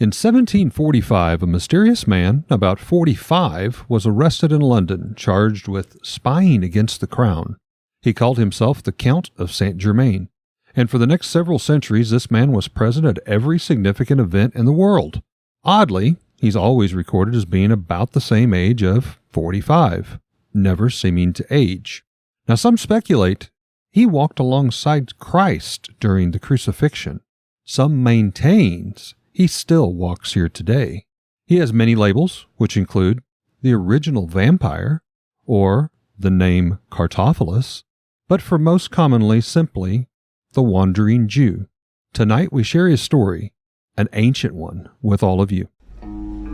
In 1745, a mysterious man, about 45, was arrested in London, charged with spying against the crown. He called himself the Count of Saint Germain, and for the next several centuries, this man was present at every significant event in the world. Oddly, he's always recorded as being about the same age of 45, never seeming to age. Now, some speculate he walked alongside Christ during the crucifixion. Some maintains he still walks here today. He has many labels, which include the original vampire, or the name Cartophilus, but for most commonly simply the Wandering Jew. Tonight we share his story, an ancient one, with all of you.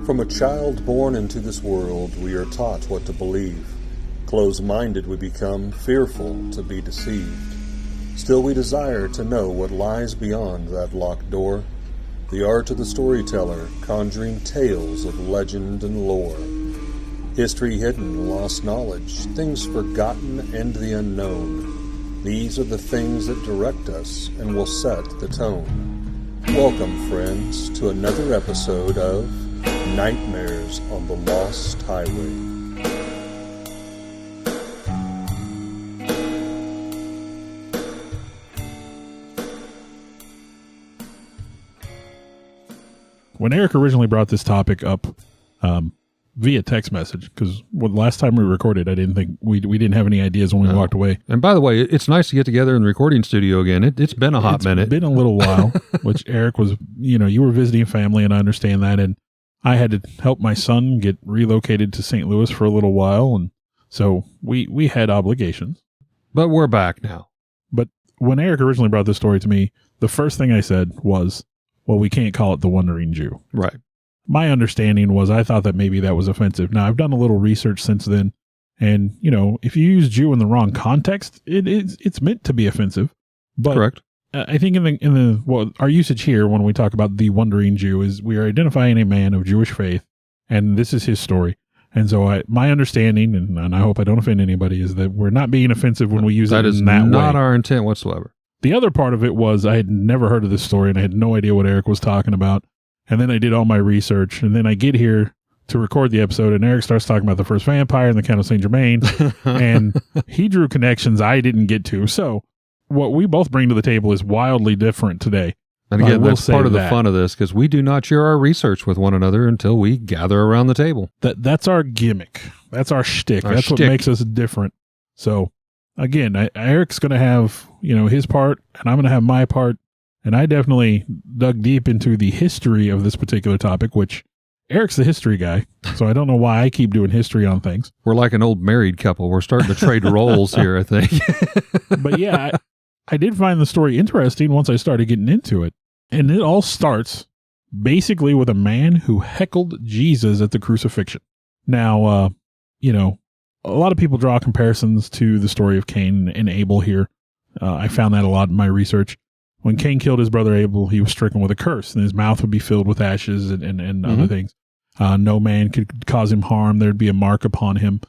From a child born into this world, we are taught what to believe. Closed-minded we become, fearful to be deceived. Still we desire to know what lies beyond that locked door. The art of the storyteller, conjuring tales of legend and lore. History hidden, lost knowledge, things forgotten and the unknown. These are the things that direct us and will set the tone. Welcome, friends, to another episode of Nightmares on the Lost Highway. When Eric originally brought this topic up via text message, because the last time we recorded, I didn't think we didn't have any ideas when we walked away. And by the way, it's nice to get together in the recording studio again. It's been a hot minute. It's been a little while, which Eric was, you were visiting family, and I understand that. And I had to help my son get relocated to St. Louis for a little while. And so we had obligations. But we're back now. But when Eric originally brought this story to me, the first thing I said was, well, we can't call it the Wandering Jew. Right. My understanding was I thought that maybe that was offensive. Now, I've done a little research since then, and, if you use Jew in the wrong context, it's meant to be offensive. But correct. I think our usage here when we talk about the Wandering Jew is we are identifying a man of Jewish faith, and this is his story. And so my understanding, and I hope I don't offend anybody, is that we're not being offensive when we use it in that way. That is not our intent whatsoever. The other part of it was I had never heard of this story, and I had no idea what Eric was talking about. And then I did all my research, and then I get here to record the episode, and Eric starts talking about the first vampire and the Count of Saint Germain, and he drew connections I didn't get to. So what we both bring to the table is wildly different today. And again, that's part of the fun of this, because we do not share our research with one another until we gather around the table. That's our gimmick. That's our shtick. That's what makes us different. So again, Eric's going to have, his part, and I'm going to have my part. And I definitely dug deep into the history of this particular topic, which Eric's the history guy. So I don't know why I keep doing history on things. We're like an old married couple. We're starting to trade roles here, I think. But yeah, I did find the story interesting once I started getting into it. And it all starts basically with a man who heckled Jesus at the crucifixion. Now, a lot of people draw comparisons to the story of Cain and Abel here. I found that a lot in my research. When Cain killed his brother Abel, he was stricken with a curse, and his mouth would be filled with ashes and other things. No man could cause him harm. There'd be a mark upon him.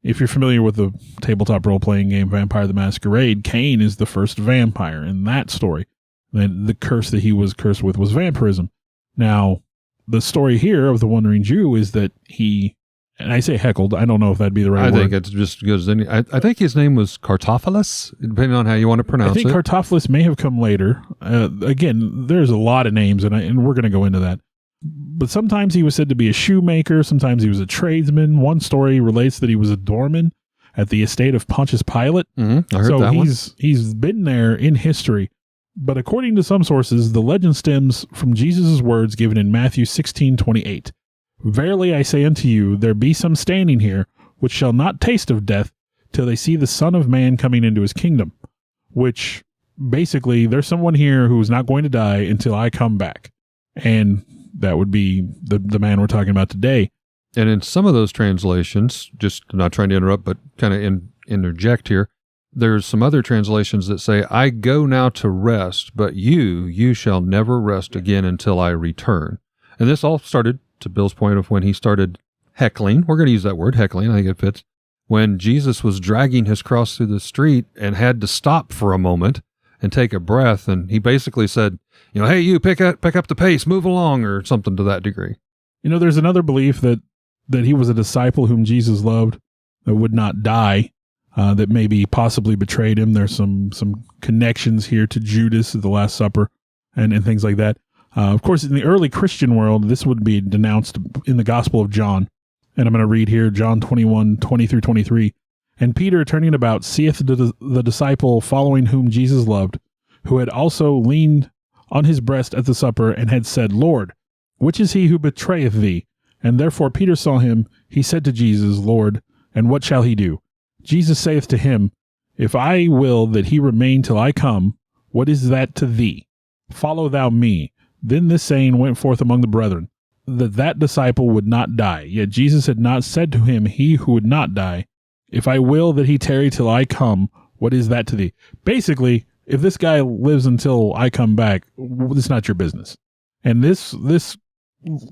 If you're familiar with the tabletop role-playing game Vampire the Masquerade, Cain is the first vampire in that story. And the curse that he was cursed with was vampirism. Now, the story here of the Wandering Jew is that he... And I say heckled. I don't know if that'd be the right word. I think it's just as good as any. I think his name was Cartophilus, depending on how you want to pronounce it. I think Cartophilus may have come later. Again, there's a lot of names, and we're going to go into that. But sometimes he was said to be a shoemaker. Sometimes he was a tradesman. One story relates that he was a doorman at the estate of Pontius Pilate. I heard that one. He's been there in history. But according to some sources, the legend stems from Jesus' words given in Matthew 16:28. Verily I say unto you, there be some standing here, which shall not taste of death, till they see the Son of Man coming into his kingdom. Which, basically, there's someone here who's not going to die until I come back. And that would be the man we're talking about today. And in some of those translations, just not trying to interrupt, but kind of interject here, there's some other translations that say, I go now to rest, but you shall never rest again until I return. And this all started, to Bill's point of when he started heckling, we're going to use that word, heckling, I think it fits, when Jesus was dragging his cross through the street and had to stop for a moment and take a breath. And he basically said, hey, you pick up the pace, move along, or something to that degree. There's another belief that he was a disciple whom Jesus loved that would not die, that maybe possibly betrayed him. There's some connections here to Judas at the Last Supper and things like that. Of course, in the early Christian world, this would be denounced in the Gospel of John. And I'm going to read here, John 21, 20 through 23. And Peter, turning about, seeth the disciple following whom Jesus loved, who had also leaned on his breast at the supper, and had said, Lord, which is he who betrayeth thee? And therefore Peter saw him. He said to Jesus, Lord, and what shall he do? Jesus saith to him, If I will that he remain till I come, what is that to thee? Follow thou me. Then this saying went forth among the brethren, that disciple would not die. Yet Jesus had not said to him, he who would not die, If I will that he tarry till I come, what is that to thee? Basically, if this guy lives until I come back, it's not your business. And this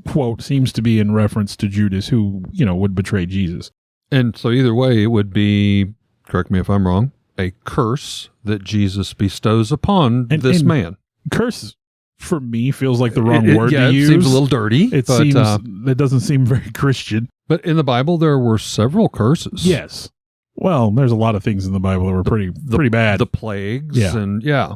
quote seems to be in reference to Judas, who, would betray Jesus. And so either way, it would be, correct me if I'm wrong, a curse that Jesus bestows upon this man. Curse, for me, feels like the wrong word to use. It seems a little dirty. It doesn't seem very Christian. But in the Bible, there were several curses. Yes. Well, there's a lot of things in the Bible that were pretty bad. The plagues. Yeah. And yeah.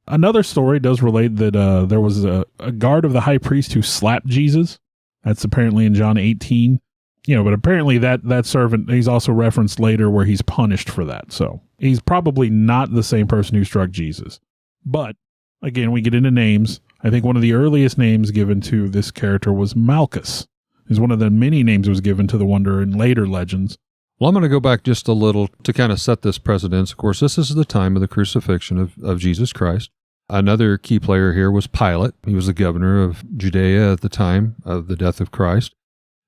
Another story does relate that there was a guard of the high priest who slapped Jesus. That's apparently in John 18. But apparently that servant, he's also referenced later where he's punished for that. So he's probably not the same person who struck Jesus. But again, we get into names. I think one of the earliest names given to this character was Malchus. Is one of the many names that was given to the wonder in later legends. Well, I'm going to go back just a little to kind of set this precedence. Of course, this is the time of the crucifixion of Jesus Christ. Another key player here was Pilate. He was the governor of Judea at the time of the death of Christ.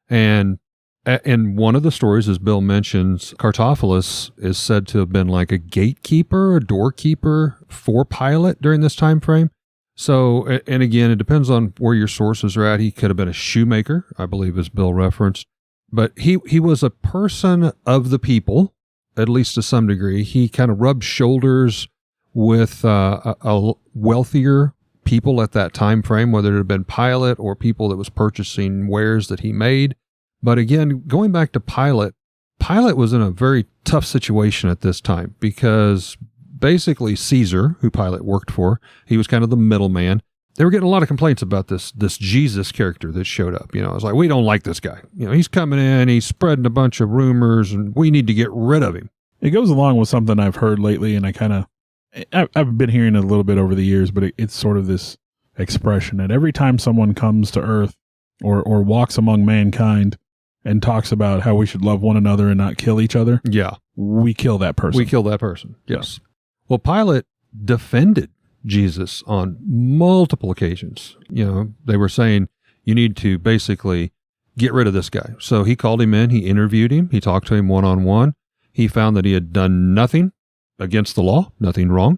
And in one of the stories, as Bill mentions, Cartophilus is said to have been like a gatekeeper, a doorkeeper for Pilate during this time frame. So, and again, it depends on where your sources are at. He could have been a shoemaker, I believe, as Bill referenced. But he was a person of the at least to some degree. He kind of rubbed shoulders with a wealthier people at that time frame, whether it had been Pilate or people that was purchasing wares that he made. But again, going back to Pilate was in a very tough situation at this time because basically Caesar, who Pilate worked for, he was kind of the middleman. They were getting a lot of complaints about this Jesus character that showed up. It's like, we don't like this guy. He's coming in, he's spreading a bunch of rumors, and we need to get rid of him. It goes along with something I've heard lately, and I've been hearing it a little bit over the years, but it's sort of this expression that every time someone comes to earth or walks among mankind and talks about how we should love one another and not kill each other, we kill that person. Yes. Well, Pilate defended Jesus on multiple occasions. They were saying, you need to basically get rid of this guy. So he called him in, he interviewed him, he talked to him one-on-one. He found that he had done nothing against the law, nothing wrong.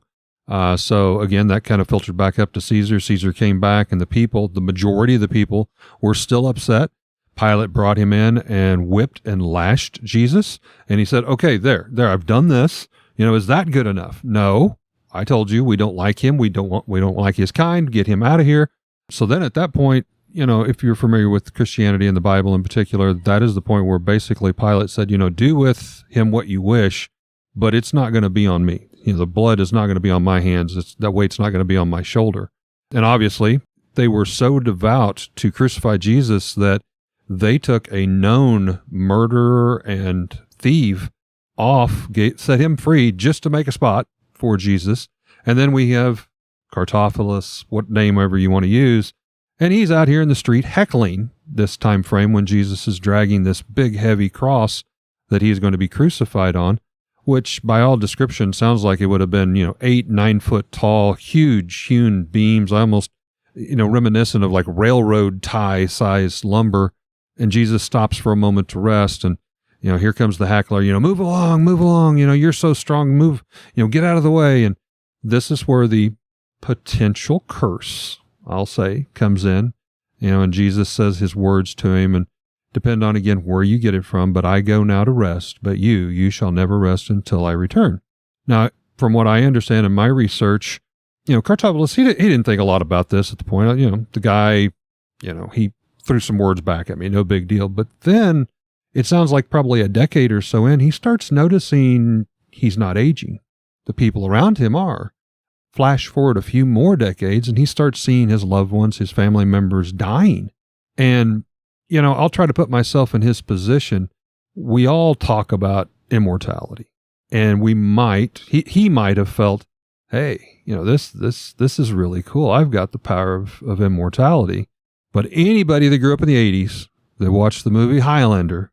So again, that kind of filtered back up to Caesar. Caesar came back, and the majority of the people were still upset. Pilate brought him in and whipped and lashed Jesus. And he said, okay, there, I've done this. Is that good enough? No, I told you we don't like him. We don't like his kind. Get him out of here. So then at that point, if you're familiar with Christianity and the Bible in particular, that is the point where basically Pilate said, do with him what you wish, but it's not going to be on me. The blood is not going to be on my hands. That weight's not going to be on my shoulder. And obviously, they were so devout to crucify Jesus that they took a known murderer and thief off, set him free just to make a spot for Jesus. And then we have Cartophilus, what name ever you want to use, and he's out here in the street heckling this time frame when Jesus is dragging this big heavy cross that he's going to be crucified on, which by all description sounds like it would have been 8-9 foot tall, huge hewn beams, almost reminiscent of like railroad tie size lumber. And Jesus stops for a moment to rest, and here comes the heckler, move along, you're so strong, move, get out of the way. And this is where the potential curse, I'll say, comes in, and Jesus says his words to him, and depend on, again, where you get it from, but I go now to rest, but you shall never rest until I return. Now, from what I understand in my research, Cartopolis, he didn't think a lot about this at the point. The guy, he threw some words back at me, no big deal. But then it sounds like probably a decade or so in, he starts noticing he's not aging. The people around him are. Flash forward a few more decades, and he starts seeing his loved ones, his family members dying. And, I'll try to put myself in his position. We all talk about immortality, and he might have felt, hey, this is really cool. I've got the power of immortality. But anybody that grew up in the 80s, that watched the movie Highlander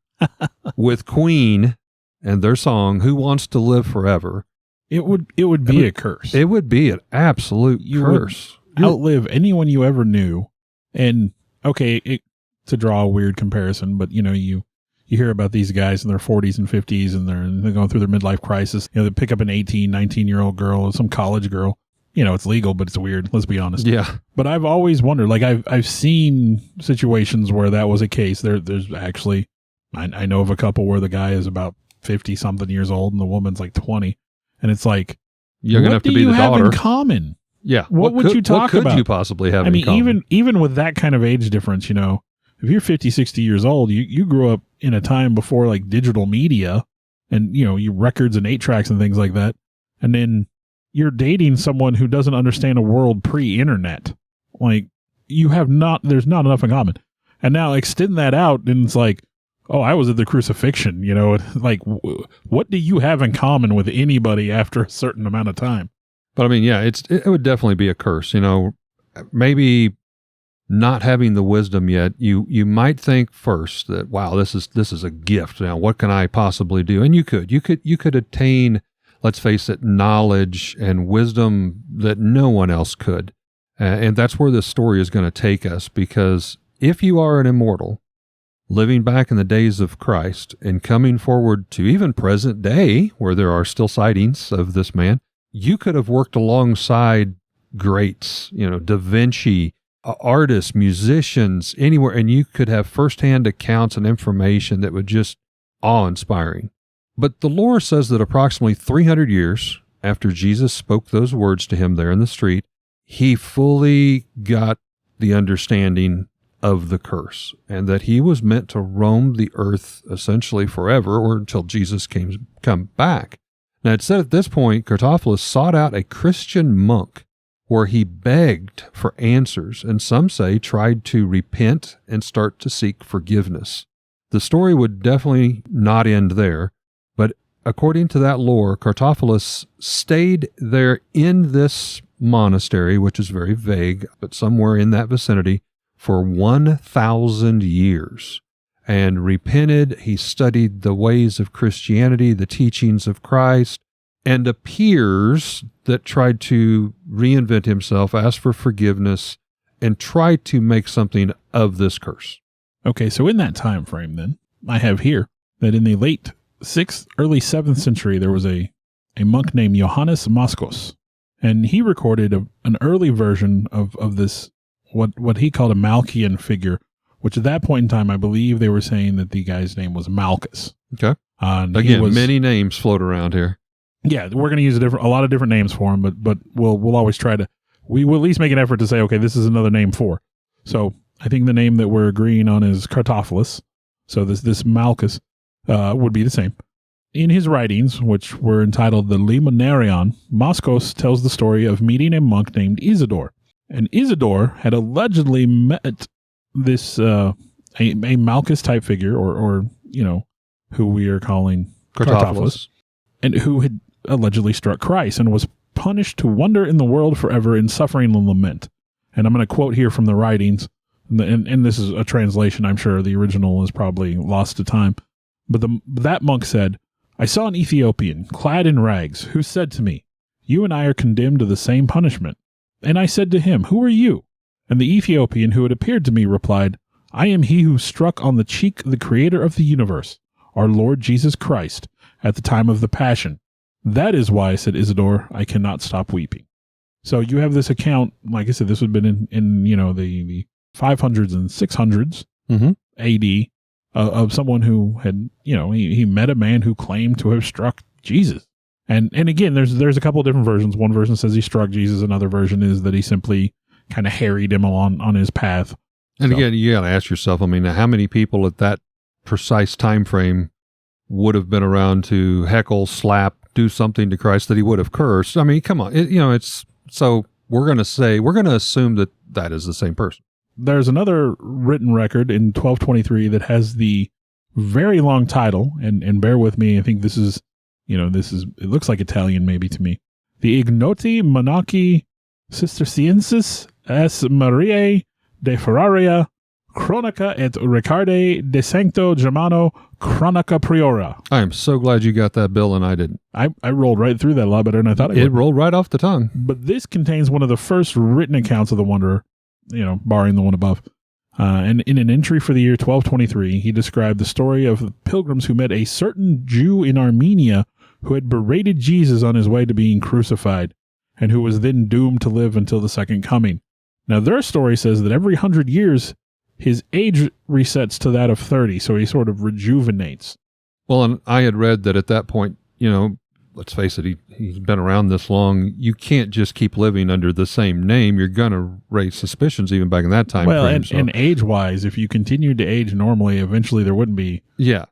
with Queen and their song, Who Wants to Live Forever? It would be a curse. It would be an absolute curse. Outlive anyone you ever knew. And okay, to draw a weird comparison, but you hear about these guys in their 40s and 50s and they're going through their midlife crisis. They pick up an 18, 19-year-old girl or some college girl. It's legal, but it's weird. Let's be honest. Yeah. But I've always wondered, like I've seen situations where that was a case. There's actually, I know of a couple where the guy is about 50 something years old and the woman's like 20. And it's like, you're going to have to be the daughter. What do you have in common? Yeah. What would you talk about? What could you possibly have in common? Even with that kind of age difference, if you're 50, 60 years old, you grew up in a time before like digital media and, your records and 8-tracks and things like that. And then you're dating someone who doesn't understand a world pre-internet. Like there's not enough in common. And now extend that out and it's like, oh, I was at the crucifixion, like what do you have in common with anybody after a certain amount of time? But I mean, yeah, it would definitely be a curse, maybe not having the wisdom yet. You might think first that, wow, this is a gift. Now, what can I possibly do? And you could attain, let's face it, knowledge and wisdom that no one else could. And that's where this story is going to take us, because if you are an immortal, living back in the days of Christ and coming forward to even present day, where there are still sightings of this man, you could have worked alongside greats, Da Vinci, artists, musicians, anywhere, and you could have firsthand accounts and information that would just awe-inspiring. But the lore says that approximately 300 years after Jesus spoke those words to him there in the street, he fully got the understanding of the curse, and that he was meant to roam the earth essentially forever, or until Jesus come back. Now, it said at this point, Cartopolis sought out a Christian monk where he begged for answers, and some say tried to repent and start to seek forgiveness. The story would definitely not end there, but according to that lore, Cartopolis stayed there in this monastery, which is very vague, but somewhere in that vicinity, for 1,000 years, and repented. He studied the ways of Christianity, the teachings of Christ, and appears that tried to reinvent himself, ask for forgiveness, and try to make something of this curse. Okay, so in that time frame then, I have here that in the late 6th, early 7th century, there was a monk named Johannes Moskos, and he recorded an early version of this, what he called a Malchian figure, which at that point in time, I believe they were saying that the guy's name was Malchus. Okay. Again, many names float around here. Yeah, we're going to use a lot of different names for him, but we'll always we will at least make an effort to say, okay, this is another name for. So I think the name that we're agreeing on is Cartopolis. So this Malchus would be the same. In his writings, which were entitled the Limonarion, Moskos tells the story of meeting a monk named Isidore. And Isidore had allegedly met this a Malchus type figure, or who we are calling Cartopolis, and who had allegedly struck Christ and was punished to wander in the world forever in suffering and lament. And I'm going to quote here from the writings, and this is a translation. I'm sure the original is probably lost to time. But that monk said, "I saw an Ethiopian clad in rags who said to me, 'You and I are condemned to the same punishment.' And I said to him, 'Who are you?' And the Ethiopian who had appeared to me replied, 'I am he who struck on the cheek the creator of the universe, our Lord Jesus Christ, at the time of the Passion. That is why,' said Isidore, 'I cannot stop weeping.'" So you have this account, like I said, this would have been in the 500s and 600s AD of someone who had, he met a man who claimed to have struck Jesus. And again, there's a couple of different versions. One version says he struck Jesus. Another version is that he simply kind of harried him along on his path. And again, you got to ask yourself, I mean, how many people at that precise time frame would have been around to heckle, slap, do something to Christ that he would have cursed? I mean, come on. It's so we're going to assume that is the same person. There's another written record in 1223 that has the very long title, and bear with me, I think this is, it looks like Italian maybe to me. The Ignoti Monachi Cisterciensis es Mariae de Ferraria Chronica et Ricarde de Sancto Germano Chronica Priora. I am so glad you got that, Bill, and I didn't. I rolled right through that a lot better than I thought it rolled right off the tongue. But this contains one of the first written accounts of the Wanderer, barring the one above. And in an entry for the year 1223, he described the story of the pilgrims who met a certain Jew in Armenia who had berated Jesus on his way to being crucified, and who was then doomed to live until the second coming. Now, their story says that every 100 years, his age resets to that of 30, so he sort of rejuvenates. Well, and I had read that at that point, let's face it, he's been around this long. You can't just keep living under the same name. You're going to raise suspicions even back in that time frame. And age-wise, if you continued to age normally, eventually there wouldn't be. Yeah.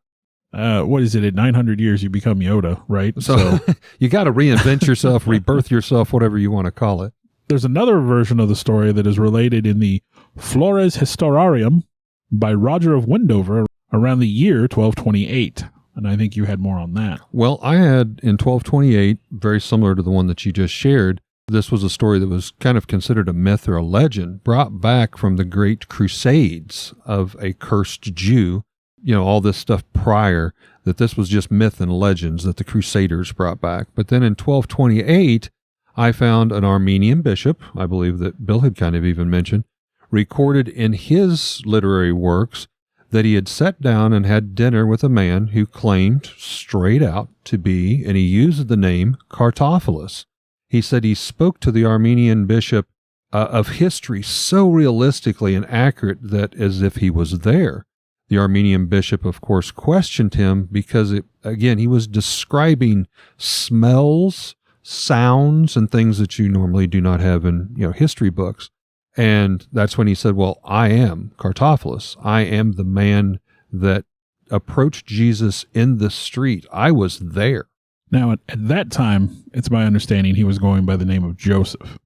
What is it? At 900 years, you become Yoda, right? So you got to reinvent yourself, rebirth yourself, whatever you want to call it. There's another version of the story that is related in the Flores Historiarium by Roger of Wendover around the year 1228. And I think you had more on that. Well, I had in 1228, very similar to the one that you just shared. This was a story that was kind of considered a myth or a legend brought back from the great crusades of a cursed Jew. All this stuff prior, that this was just myth and legends that the Crusaders brought back. But then in 1228, I found an Armenian bishop, I believe that Bill had kind of even mentioned, recorded in his literary works that he had sat down and had dinner with a man who claimed straight out to be, and he used the name Cartophilus. He said he spoke to the Armenian bishop of history so realistically and accurate that as if he was there. The Armenian bishop, of course, questioned him because, he was describing smells, sounds, and things that you normally do not have in history books. And that's when he said, well, I am Cartophilus. I am the man that approached Jesus in the street. I was there. Now, at that time, it's my understanding he was going by the name of Joseph.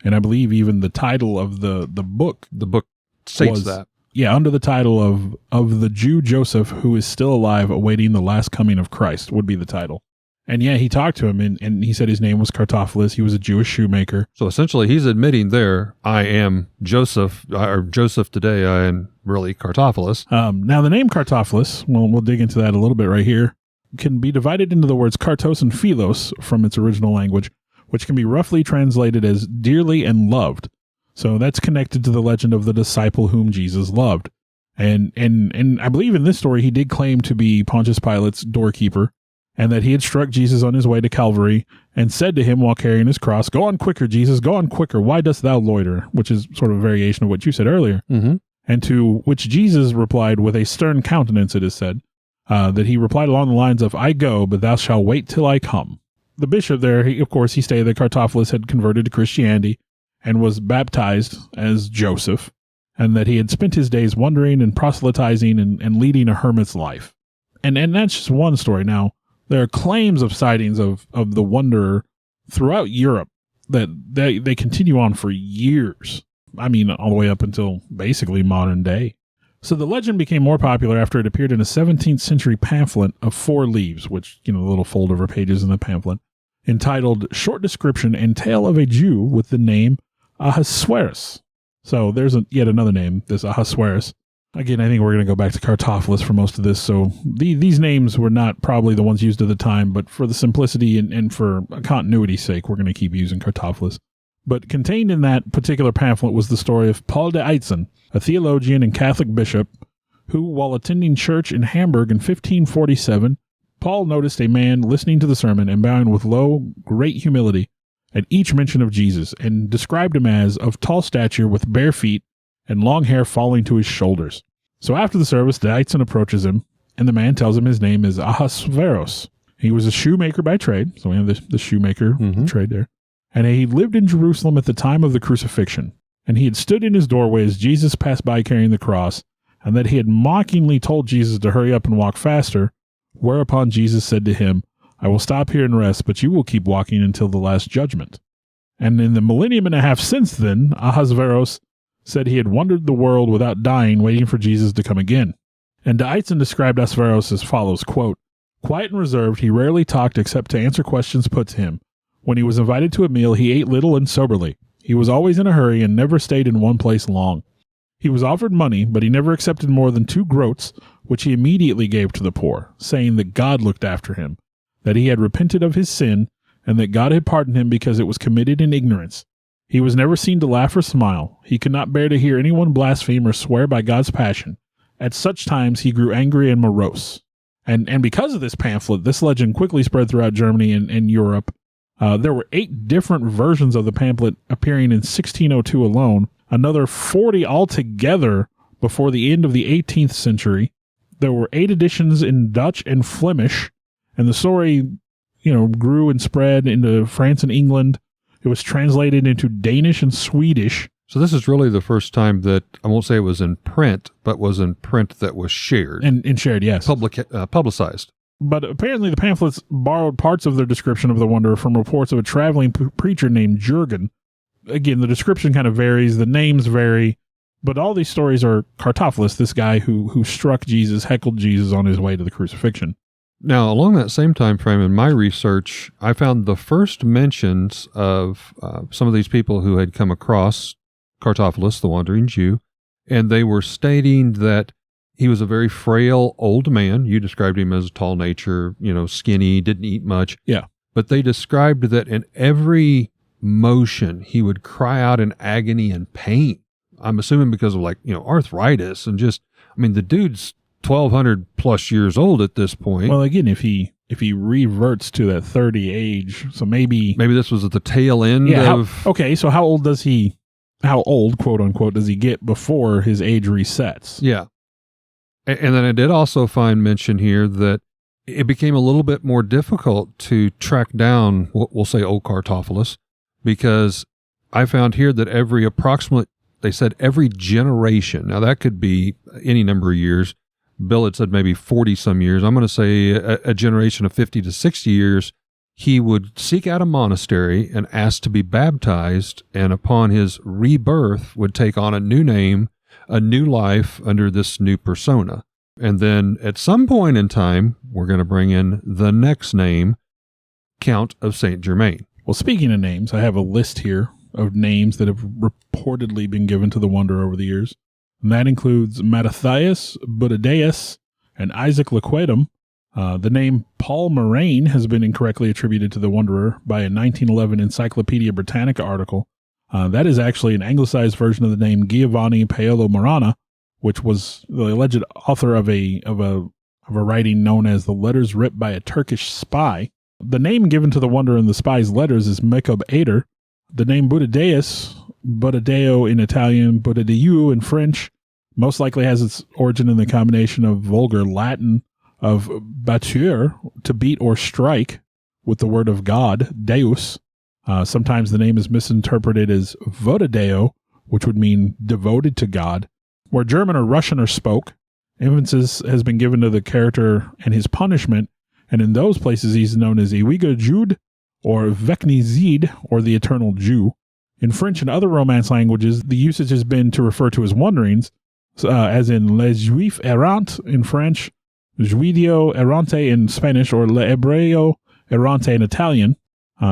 And I believe even the title of the book. The book states that. Yeah, under the title of the Jew Joseph, who is still alive, awaiting the last coming of Christ, would be the title. And yeah, he talked to him, and he said his name was Cartophilus. He was a Jewish shoemaker. So essentially, he's admitting there, I am Joseph, or Joseph today, I am really Cartophilus. Now, the name Cartophilus, we'll dig into that a little bit right here, can be divided into the words kartos and philos from its original language, which can be roughly translated as dearly and loved. So that's connected to the legend of the disciple whom Jesus loved. And I believe in this story, he did claim to be Pontius Pilate's doorkeeper, and that he had struck Jesus on his way to Calvary and said to him while carrying his cross, "Go on quicker, Jesus, go on quicker. Why dost thou loiter?" Which is sort of a variation of what you said earlier. Mm-hmm. And to which Jesus replied with a stern countenance, it is said, that he replied along the lines of, "I go, but thou shalt wait till I come." The bishop there, he stated that Cartophilus had converted to Christianity and was baptized as Joseph, and that he had spent his days wandering and proselytizing and leading a hermit's life. And that's just one story. Now, there are claims of sightings of the Wanderer throughout Europe that they continue on for years. I mean, all the way up until basically modern day. So the legend became more popular after it appeared in a 17th century pamphlet of 4 leaves, which, the little fold-over pages in the pamphlet, entitled Short Description and Tale of a Jew with the name Ahasuerus. So there's yet another name, this Ahasuerus. Again, I think we're going to go back to Cartophilus for most of this. So these names were not probably the ones used at the time, but for the simplicity and for continuity's sake, we're going to keep using Cartophilus. But contained in that particular pamphlet was the story of Paul de Eitzen, a theologian and Catholic bishop, who, while attending church in Hamburg in 1547, Paul noticed a man listening to the sermon and bowing with low, great humility at each mention of Jesus, and described him as of tall stature with bare feet and long hair falling to his shoulders. So after the service, de Eitzen approaches him, and the man tells him his name is Ahasuerus, He was a shoemaker by trade, so we have the shoemaker trade there. And he lived in Jerusalem at the time of the crucifixion. And he had stood in his doorway as Jesus passed by carrying the cross, and that he had mockingly told Jesus to hurry up and walk faster, whereupon Jesus said to him, I will stop here and rest, but you will keep walking until the last judgment. And in the millennium and a half since then, Ahasuerus said he had wandered the world without dying, waiting for Jesus to come again. And Deitzen described Ahasuerus as follows, quote, quiet and reserved, he rarely talked except to answer questions put to him. When he was invited to a meal, he ate little and soberly. He was always in a hurry and never stayed in one place long. He was offered money, but he never accepted more than 2 groats, which he immediately gave to the poor, saying that God looked after him, that he had repented of his sin, and that God had pardoned him because it was committed in ignorance. He was never seen to laugh or smile. He could not bear to hear anyone blaspheme or swear by God's passion. At such times he grew angry and morose. And because of this pamphlet, this legend quickly spread throughout Germany and Europe. There were 8 different versions of the pamphlet appearing in 1602 alone, another 40 altogether before the end of the 18th century. There were 8 editions in Dutch and Flemish, and the story, grew and spread into France and England. It was translated into Danish and Swedish. So this is really the first time that, I won't say it was in print, but was in print that was shared. And shared, yes. Publicized. But apparently the pamphlets borrowed parts of their description of the Wanderer from reports of a traveling preacher named Jurgen. Again, the description kind of varies, the names vary, but all these stories are Cartophilus, this guy who struck Jesus, heckled Jesus on his way to the crucifixion. Now, along that same time frame in my research, I found the first mentions of some of these people who had come across Cartophilus, the wandering Jew, and they were stating that he was a very frail old man. You described him as a tall nature, skinny, didn't eat much. Yeah. But they described that in every motion, he would cry out in agony and pain. I'm assuming because of arthritis and the dude's 1,200 plus years old at this point. Well, again, if he reverts to that 30 age, so maybe this was at the tail end of... So how old, quote unquote, does he get before his age resets? Yeah. And then I did also find mention here that it became a little bit more difficult to track down, we'll say, old Cartophilus, because I found here that every generation, now that could be any number of years. Bill had said maybe 40 some years. I'm going to say a generation of 50 to 60 years, he would seek out a monastery and ask to be baptized, and upon his rebirth would take on a new name, a new life under this new persona. And then at some point in time, we're going to bring in the next name, Count of Saint Germain. Well, speaking of names, I have a list here of names that have reportedly been given to the Wanderer over the years. And that includes Mattathias, Budadeus, and Isaac Liquidum. The name Paul Moraine has been incorrectly attributed to the Wanderer by a 1911 Encyclopedia Britannica article. That is actually an anglicized version of the name Giovanni Paolo Marana, which was the alleged author of a writing known as the Letters Writ by a Turkish Spy. The name given to the Wanderer in the spy's letters is Mecob Ader. The name Budadeus, Budadeo in Italian, Budadeu in French, most likely has its origin in the combination of vulgar Latin of battere, to beat or strike, with the word of God, Deus. Sometimes the name is misinterpreted as Vodadeo, which would mean devoted to God. Where German or Russian are spoke, emphasis has been given to the character and his punishment, and in those places he's known as Ewiger Jude, or Vecni Zid, or the Eternal Jew. In French and other Romance languages, the usage has been to refer to his wanderings, as in Les Juifs Errants in French, Juidio Errante in Spanish, or Le Hebreo Errante in Italian.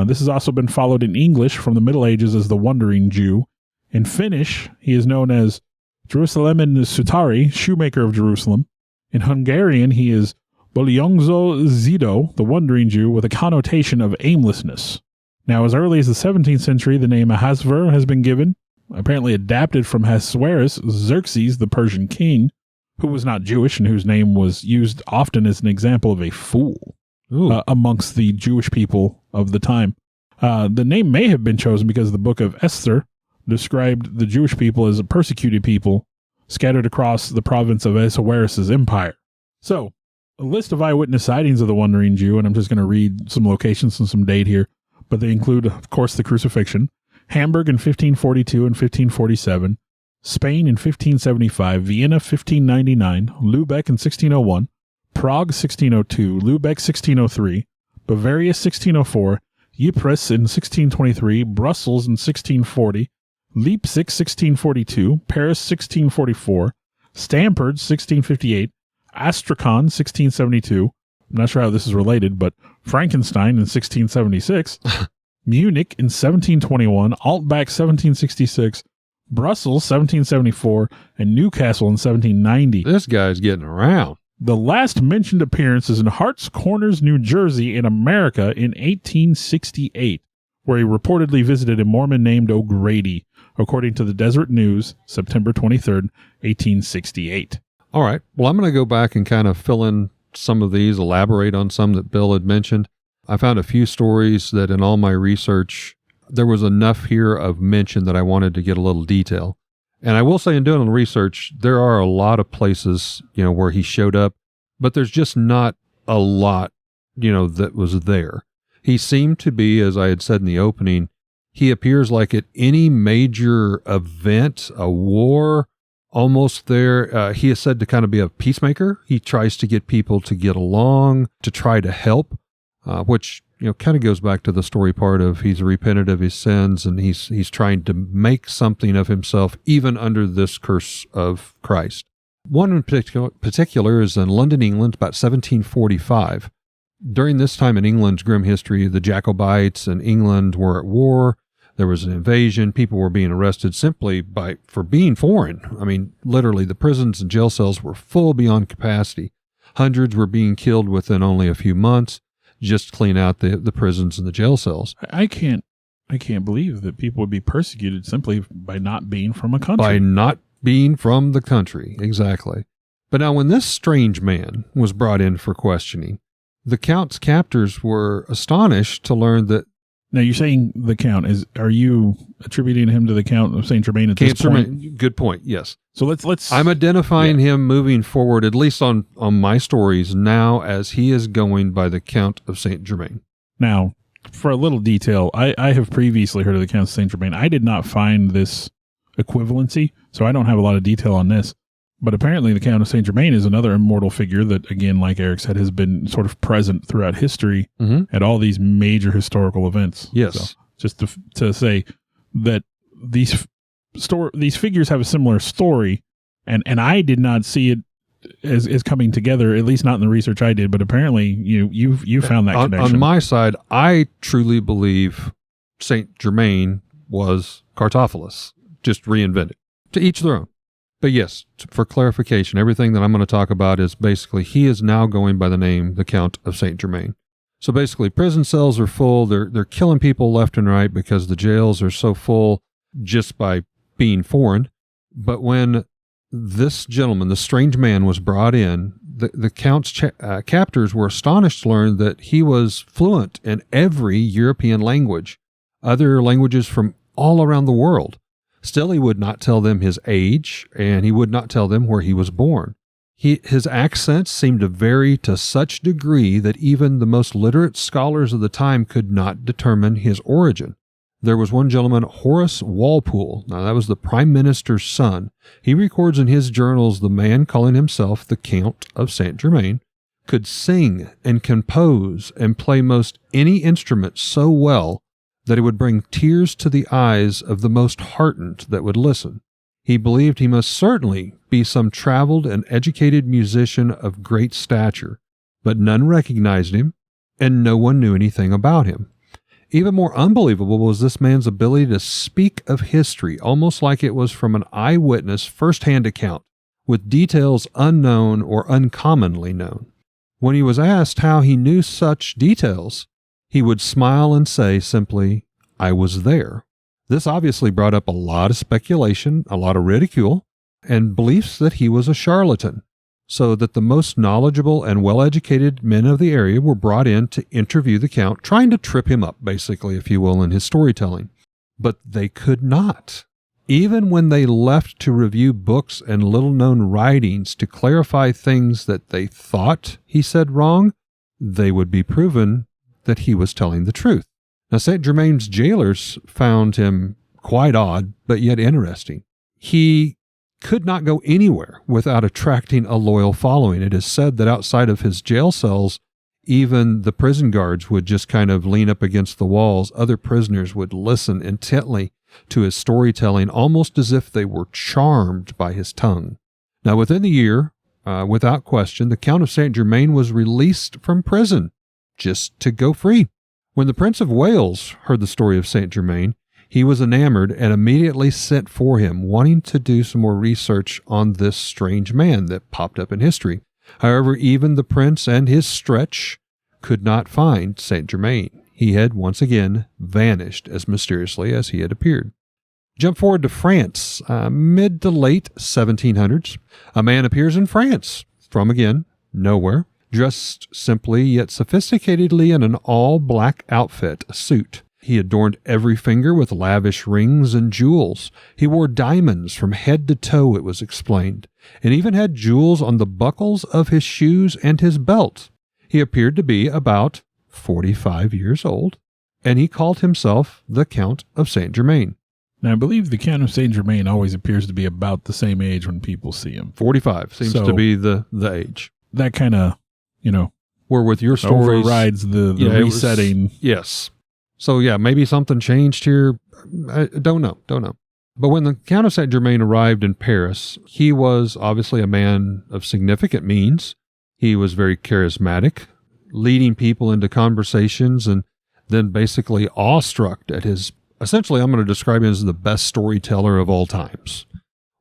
This has also been followed in English from the Middle Ages as the Wandering Jew. In Finnish, he is known as Jerusalemen Sutari, shoemaker of Jerusalem. In Hungarian, he is Bolyongzo Zido, the Wandering Jew, with a connotation of aimlessness. Now, as early as the 17th century, the name Ahasver has been given, apparently adapted from Ahasuerus, Xerxes, the Persian king, who was not Jewish and whose name was used often as an example of a fool amongst the Jewish people of the time. The name may have been chosen because the book of Esther described the Jewish people as a persecuted people scattered across the province of Ahasuerus' empire. So, a list of eyewitness sightings of the Wandering Jew, and I'm just going to read some locations and some date here, but they include, of course, the crucifixion, Hamburg in 1542 and 1547, Spain in 1575, Vienna 1599, Lubeck in 1601, Prague 1602, Lubeck 1603, Bavaria 1604, Ypres in 1623, Brussels in 1640, Leipzig 1642, Paris 1644, Stamford 1658, Astrakhan 1672. I'm not sure how this is related, but Frankenstein in 1676, Munich in 1721, Altbach 1766, Brussels 1774, and Newcastle in 1790. This guy's getting around. The last mentioned appearance is in Hart's Corners, New Jersey, in America in 1868, where he reportedly visited a Mormon named O'Grady, according to the Desert News, September 23rd, 1868. All right. Well, I'm going to go back and kind of fill in some of these, elaborate on some that Bill had mentioned. I found a few stories that in all my research, there was enough here of mention that I wanted to get a little detail. And I will say in doing the research, there are a lot of places, where he showed up, but there's just not a lot, that was there. He seemed to be, as I had said in the opening, he appears like at any major event, a war, almost there. He is said to kind of be a peacemaker. He tries to get people to get along, to try to help, which kind of goes back to the story part of he's repented of his sins and he's trying to make something of himself even under this curse of Christ. One in particular is in London, England, about 1745. During this time in England's grim history, the Jacobites in England were at war. There was an invasion. People were being arrested simply for being foreign. I mean, literally, the prisons and jail cells were full beyond capacity. Hundreds were being killed within only a few months. Just clean out the prisons and the jail cells. I can't believe that people would be persecuted simply by not being from a country. By not being from the country, exactly. But now when this strange man was brought in for questioning, the Count's captors were astonished to learn that... Now you're saying the Count, are you attributing him to the Count of Saint Germain at this point? Good point, yes. So let's. I'm identifying him moving forward, at least on my stories now, as he is going by the Count of Saint Germain. Now, for a little detail, I have previously heard of the Count of Saint Germain. I did not find this equivalency, so I don't have a lot of detail on this. But apparently the Count of Saint Germain is another immortal figure that, again, like Eric said, has been sort of present throughout history at all these major historical events. Yes. So just to say that these figures have a similar story, and I did not see it as coming together, at least not in the research I did, but apparently you found that connection. On my side, I truly believe Saint Germain was Cartophilus, just reinvented. To each their own. But yes, for clarification, everything that I'm going to talk about is basically he is now going by the name the Count of Saint Germain. So basically, prison cells are full. They're killing people left and right because the jails are so full just by being foreign. But when this gentleman, the strange man, was brought in, the Count's captors were astonished to learn that he was fluent in every European language, other languages from all around the world. Still, he would not tell them his age, and he would not tell them where he was born. His accents seemed to vary to such degree that even the most literate scholars of the time could not determine his origin. There was one gentleman, Horace Walpole. Now, that was the prime minister's son. He records in his journals the man calling himself the Count of Saint Germain could sing and compose and play most any instrument so well that it would bring tears to the eyes of the most heartened that would listen. He believed he must certainly be some traveled and educated musician of great stature, but none recognized him, and no one knew anything about him. Even more unbelievable was this man's ability to speak of history, almost like it was from an eyewitness first-hand account, with details unknown or uncommonly known. When he was asked how he knew such details, he would smile and say simply, "I was there." This obviously brought up a lot of speculation, a lot of ridicule, and beliefs that he was a charlatan, so that the most knowledgeable and well-educated men of the area were brought in to interview the Count, trying to trip him up, basically, if you will, in his storytelling. But they could not. Even when they left to review books and little-known writings to clarify things that they thought he said wrong, they would be proven that he was telling the truth. Now, St. Germain's jailers found him quite odd, but yet interesting. He could not go anywhere without attracting a loyal following. It is said that outside of his jail cells, even the prison guards would just kind of lean up against the walls. Other prisoners would listen intently to his storytelling, almost as if they were charmed by his tongue. Now, within the year, without question, the Count of St. Germain was released from prison just to go free. When the Prince of Wales heard the story of St. Germain, he was enamored and immediately sent for him, wanting to do some more research on this strange man that popped up in history. However, even the prince and his stretch could not find St. Germain. He had once again vanished as mysteriously as he had appeared. Jump forward to France, mid to late 1700s. A man appears in France from, again, nowhere, dressed simply yet sophisticatedly in an all-black outfit, a suit. He adorned every finger with lavish rings and jewels. He wore diamonds from head to toe, it was explained, and even had jewels on the buckles of his shoes and his belt. He appeared to be about 45 years old, and he called himself the Count of St. Germain. Now, I believe the Count of St. Germain always appears to be about the same age when people see him. 45 seems to be the age. That kind of, where with your stories overrides the resetting. Yes. So, yeah, maybe something changed here. I don't know. But when the Count of St. Germain arrived in Paris, he was obviously a man of significant means. He was very charismatic, leading people into conversations and then basically awestruck at his, essentially I'm going to describe him as the best storyteller of all times.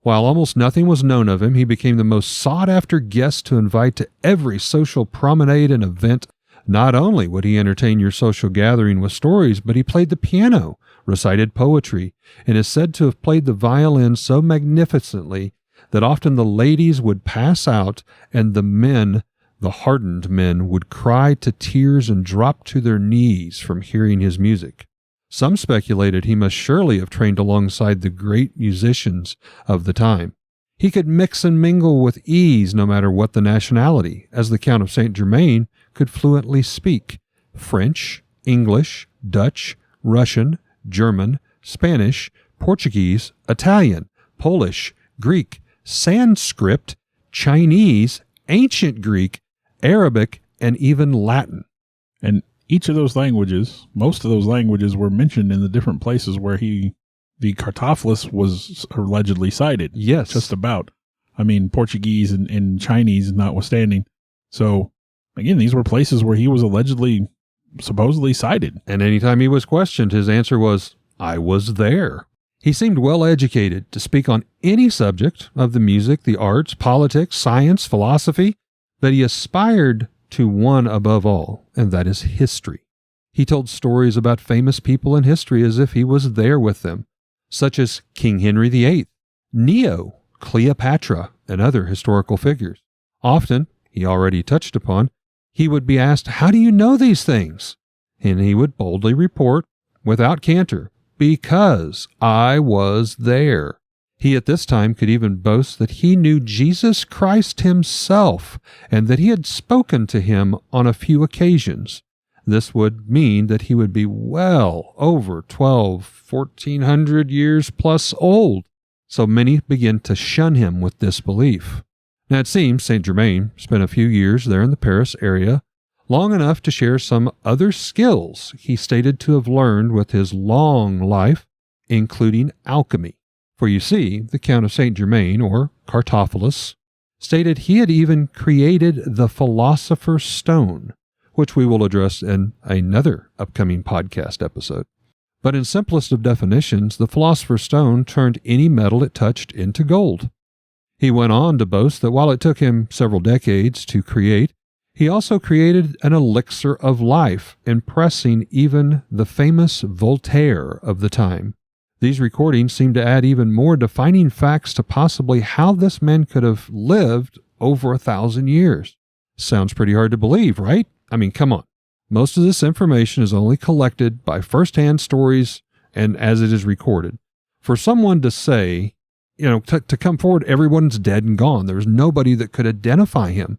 While almost nothing was known of him, he became the most sought-after guest to invite to every social promenade and event. Not only would he entertain your social gathering with stories, but he played the piano, recited poetry, and is said to have played the violin so magnificently that often the ladies would pass out and the men, the hardened men, would cry to tears and drop to their knees from hearing his music. Some speculated he must surely have trained alongside the great musicians of the time. He could mix and mingle with ease no matter what the nationality, as the Count of St. Germain could fluently speak French, English, Dutch, Russian, German, Spanish, Portuguese, Italian, Polish, Greek, Sanskrit, Chinese, Ancient Greek, Arabic, and even Latin. And each of those languages, most of those languages were mentioned in the different places where the Cartophilus was allegedly cited. Yes. Just about. I mean, Portuguese and Chinese notwithstanding. So, again, these were places where he was supposedly cited. And anytime he was questioned, his answer was, "I was there." He seemed well educated to speak on any subject of the music, the arts, politics, science, philosophy, but he aspired to one above all, and that is history. He told stories about famous people in history as if he was there with them, such as King Henry VIII, Neo, Cleopatra, and other historical figures. Often, he already touched upon, he would be asked, "How do you know these things?" And he would boldly report, without canter, "Because I was there." He at this time could even boast that he knew Jesus Christ himself and that he had spoken to him on a few occasions. This would mean that he would be well over 1,400 years plus old. So many begin to shun him with disbelief. Now it seems St. Germain spent a few years there in the Paris area, long enough to share some other skills he stated to have learned with his long life, including alchemy. For you see, the Count of St. Germain, or Cartophilus, stated he had even created the Philosopher's Stone, which we will address in another upcoming podcast episode. But in simplest of definitions, the Philosopher's Stone turned any metal it touched into gold. He went on to boast that while it took him several decades to create, he also created an elixir of life, impressing even the famous Voltaire of the time. These recordings seem to add even more defining facts to possibly how this man could have lived over 1,000 years. Sounds pretty hard to believe, right? I mean, come on. Most of this information is only collected by first-hand stories and as it is recorded. For someone to say, to come forward, everyone's dead and gone. There was nobody that could identify him.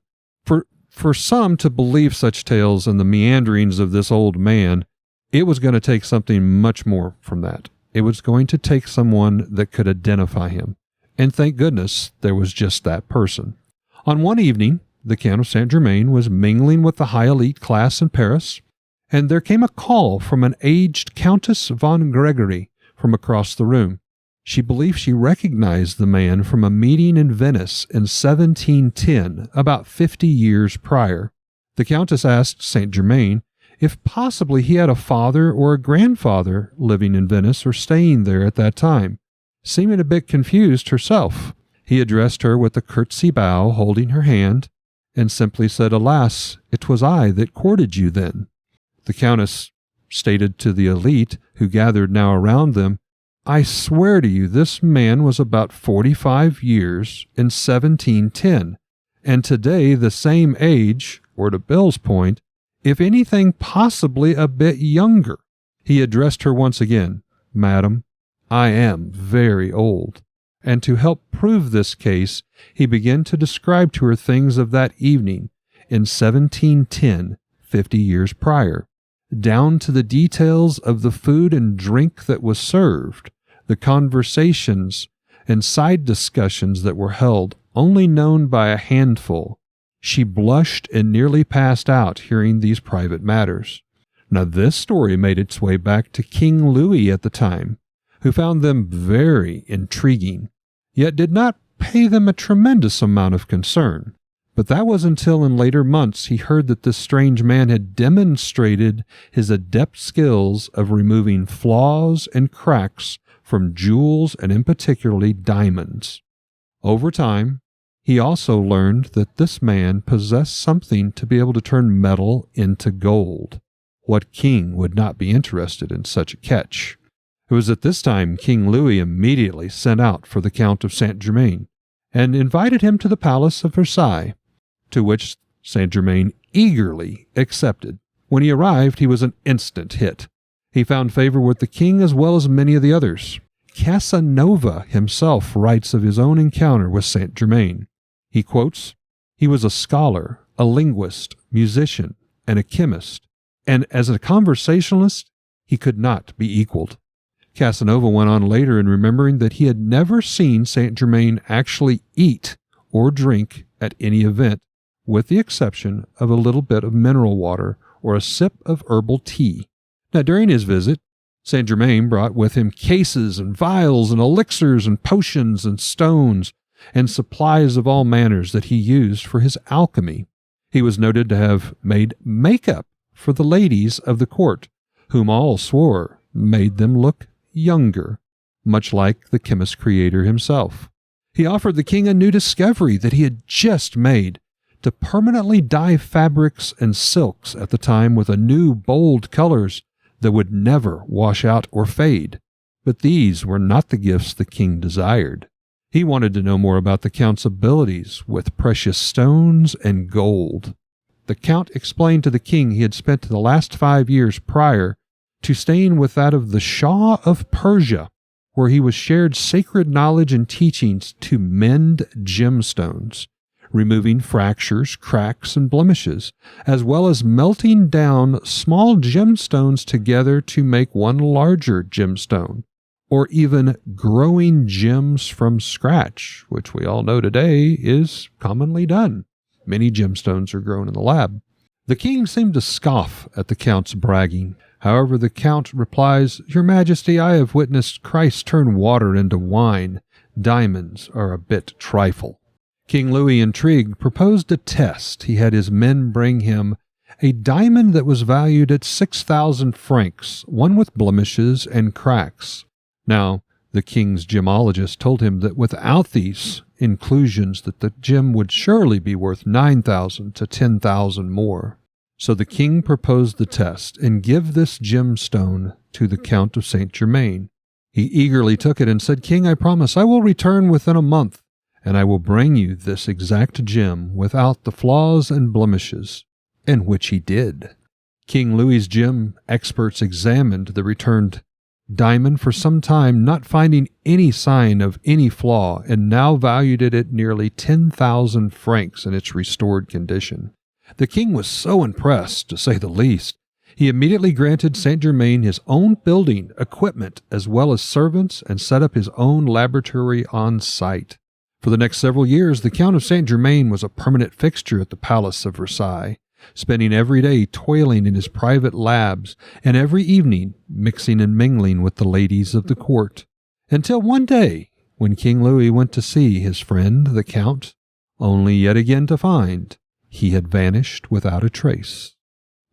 For some to believe such tales and the meanderings of this old man, it was going to take something much more from that. It was going to take someone that could identify him. And thank goodness there was just that person. On one evening, the Count of Saint-Germain was mingling with the high elite class in Paris, and there came a call from an aged Countess von Gregory from across the room. She believed she recognized the man from a meeting in Venice in 1710, about 50 years prior. The Countess asked Saint-Germain if possibly he had a father or a grandfather living in Venice or staying there at that time. Seeming a bit confused herself, he addressed her with a curtsy bow, holding her hand, and simply said, "Alas, it was I that courted you then." The Countess stated to the elite, who gathered now around them, "I swear to you this man was about 45 years in 1710, and today the same age, or to Bill's point, if anything possibly a bit younger." He addressed her once again, "Madam, I am very old." And to help prove this case, he began to describe to her things of that evening in 1710, 50 years prior, down to the details of the food and drink that was served, the conversations and side discussions that were held, only known by a handful. She blushed and nearly passed out hearing these private matters. Now this story made its way back to King Louis at the time, who found them very intriguing, yet did not pay them a tremendous amount of concern. But that was until in later months he heard that this strange man had demonstrated his adept skills of removing flaws and cracks from jewels and in particularly diamonds. Over time, he also learned that this man possessed something to be able to turn metal into gold. What king would not be interested in such a catch? It was at this time King Louis immediately sent out for the Count of Saint-Germain and invited him to the palace of Versailles, to which Saint-Germain eagerly accepted. When he arrived, he was an instant hit. He found favor with the king as well as many of the others. Casanova himself writes of his own encounter with Saint-Germain. He quotes, "He was a scholar, a linguist, musician, and a chemist, and as a conversationalist, he could not be equaled." Casanova went on later in remembering that he had never seen Saint-Germain actually eat or drink at any event, with the exception of a little bit of mineral water or a sip of herbal tea. Now, during his visit, Saint-Germain brought with him cases and vials and elixirs and potions and stones and supplies of all manners that he used for his alchemy. He was noted to have made makeup for the ladies of the court, whom all swore made them look younger, much like the chemist creator himself. He offered the king a new discovery that he had just made, to permanently dye fabrics and silks at the time with a new bold colors that would never wash out or fade. But these were not the gifts the king desired. He wanted to know more about the count's abilities with precious stones and gold. The count explained to the king he had spent the last 5 years prior to staying with that of the Shah of Persia, where he was shared sacred knowledge and teachings to mend gemstones, removing fractures, cracks, and blemishes, as well as melting down small gemstones together to make one larger gemstone, or even growing gems from scratch, which we all know today is commonly done. Many gemstones are grown in the lab. The king seemed to scoff at the count's bragging. However, the count replies, "Your Majesty, I have witnessed Christ turn water into wine. Diamonds are a bit trifle." King Louis, intrigued, proposed a test. He had his men bring him a diamond that was valued at 6,000 francs, one with blemishes and cracks. Now, the king's gemologist told him that without these inclusions that the gem would surely be worth 9,000 to 10,000 more. So the king proposed the test and give this gemstone to the Count of Saint-Germain. He eagerly took it and said, "King, I promise I will return within a month, and I will bring you this exact gem without the flaws and blemishes," and which he did. King Louis's gem experts examined the returned Diamond for some time not finding any sign of any flaw, and now valued it at nearly 10,000 francs in its restored condition. The king was so impressed, to say the least. He immediately granted Saint Germain his own building, equipment, as well as servants, and set up his own laboratory on site. For the next several years, the Count of Saint Germain was a permanent fixture at the Palace of Versailles, spending every day toiling in his private labs, and every evening mixing and mingling with the ladies of the court, until one day, when King Louis went to see his friend the Count, only yet again to find he had vanished without a trace.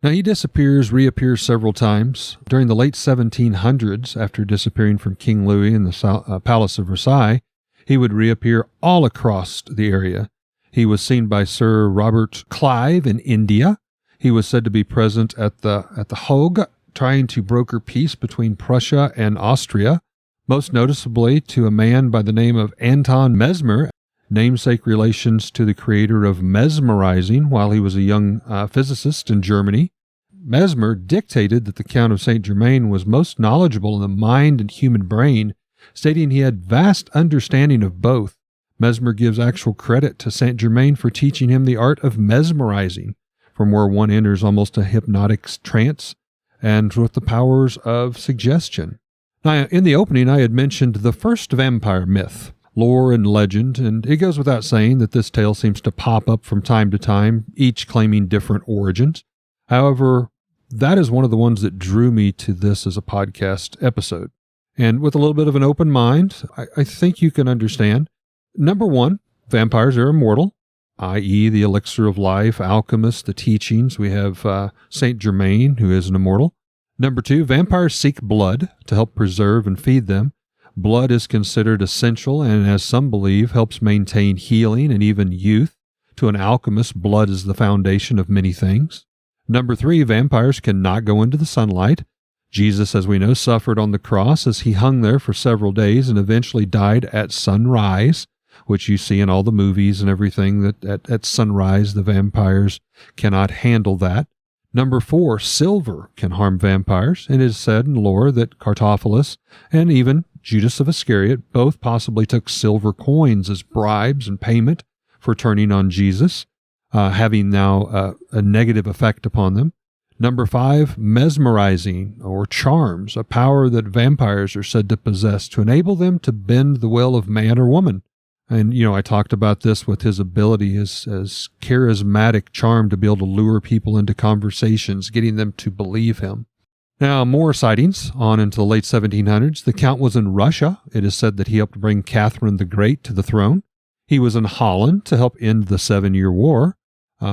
Now he reappears several times. During the late 1700s, after disappearing from King Louis in the Palace of Versailles, he would reappear all across the area. He was seen by Sir Robert Clive in India. He was said to be present at the Hague, trying to broker peace between Prussia and Austria, most noticeably to a man by the name of Anton Mesmer, namesake relations to the creator of mesmerizing while he was a young physicist in Germany. Mesmer dictated that the Count of Saint Germain was most knowledgeable in the mind and human brain, stating he had vast understanding of both. Mesmer gives actual credit to Saint Germain for teaching him the art of mesmerizing, from where one enters almost a hypnotic trance, and with the powers of suggestion. Now, in the opening, I had mentioned the first vampire myth, lore and legend, and it goes without saying that this tale seems to pop up from time to time, each claiming different origins. However, that is one of the ones that drew me to this as a podcast episode. And with a little bit of an open mind, I think you can understand. Number one, vampires are immortal, i.e. the elixir of life, alchemists, the teachings. We have Saint Germain, who is an immortal. Number two, vampires seek blood to help preserve and feed them. Blood is considered essential and, as some believe, helps maintain healing and even youth. To an alchemist, blood is the foundation of many things. Number three, vampires cannot go into the sunlight. Jesus, as we know, suffered on the cross as he hung there for several days and eventually died at sunrise, which you see in all the movies and everything, that at sunrise the vampires cannot handle that. Number four, silver can harm vampires, and it is said in lore that Cartaphilus and even Judas of Iscariot both possibly took silver coins as bribes and payment for turning on Jesus, having now a negative effect upon them. Number five, mesmerizing or charms, a power that vampires are said to possess to enable them to bend the will of man or woman. And, I talked about this with his ability as charismatic charm to be able to lure people into conversations, getting them to believe him. Now, more sightings on into the late 1700s. The Count was in Russia. It is said that he helped bring Catherine the Great to the throne. He was in Holland to help end the 7-Year War.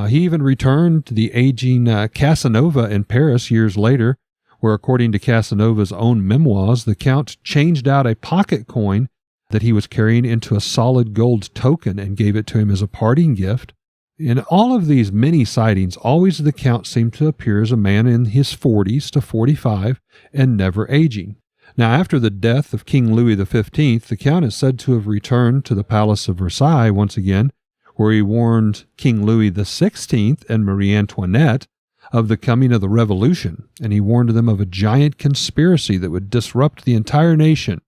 He even returned to the aging Casanova in Paris years later, where, according to Casanova's own memoirs, the Count changed out a pocket coin that he was carrying into a solid gold token and gave it to him as a parting gift. In all of these many sightings, always the Count seemed to appear as a man in his 40s to 45 and never aging. Now, after the death of King Louis XV, the Count is said to have returned to the Palace of Versailles once again, where he warned King Louis XVI and Marie Antoinette of the coming of the Revolution, and he warned them of a giant conspiracy that would disrupt the entire nation,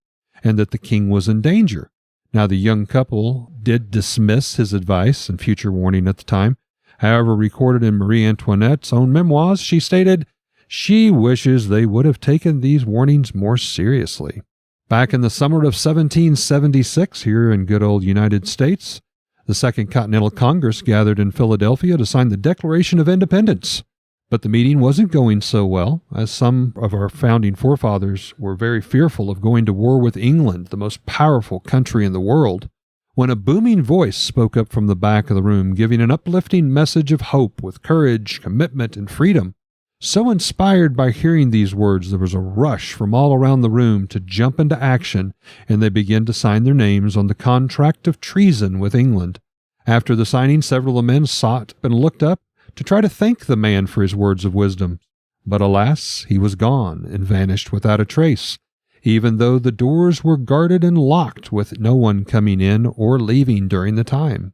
and that the king was in danger. Now, the young couple did dismiss his advice and future warning at the time. However, recorded in Marie Antoinette's own memoirs, she stated she wishes they would have taken these warnings more seriously. Back in the summer of 1776, here in good old United States, the Second Continental Congress gathered in Philadelphia to sign the Declaration of Independence. But the meeting wasn't going so well, as some of our founding forefathers were very fearful of going to war with England, the most powerful country in the world, when a booming voice spoke up from the back of the room, giving an uplifting message of hope with courage, commitment, and freedom. So inspired by hearing these words, there was a rush from all around the room to jump into action, and they began to sign their names on the contract of treason with England. After the signing, several of the men sought and looked up to try to thank the man for his words of wisdom. But alas, he was gone and vanished without a trace, even though the doors were guarded and locked with no one coming in or leaving during the time.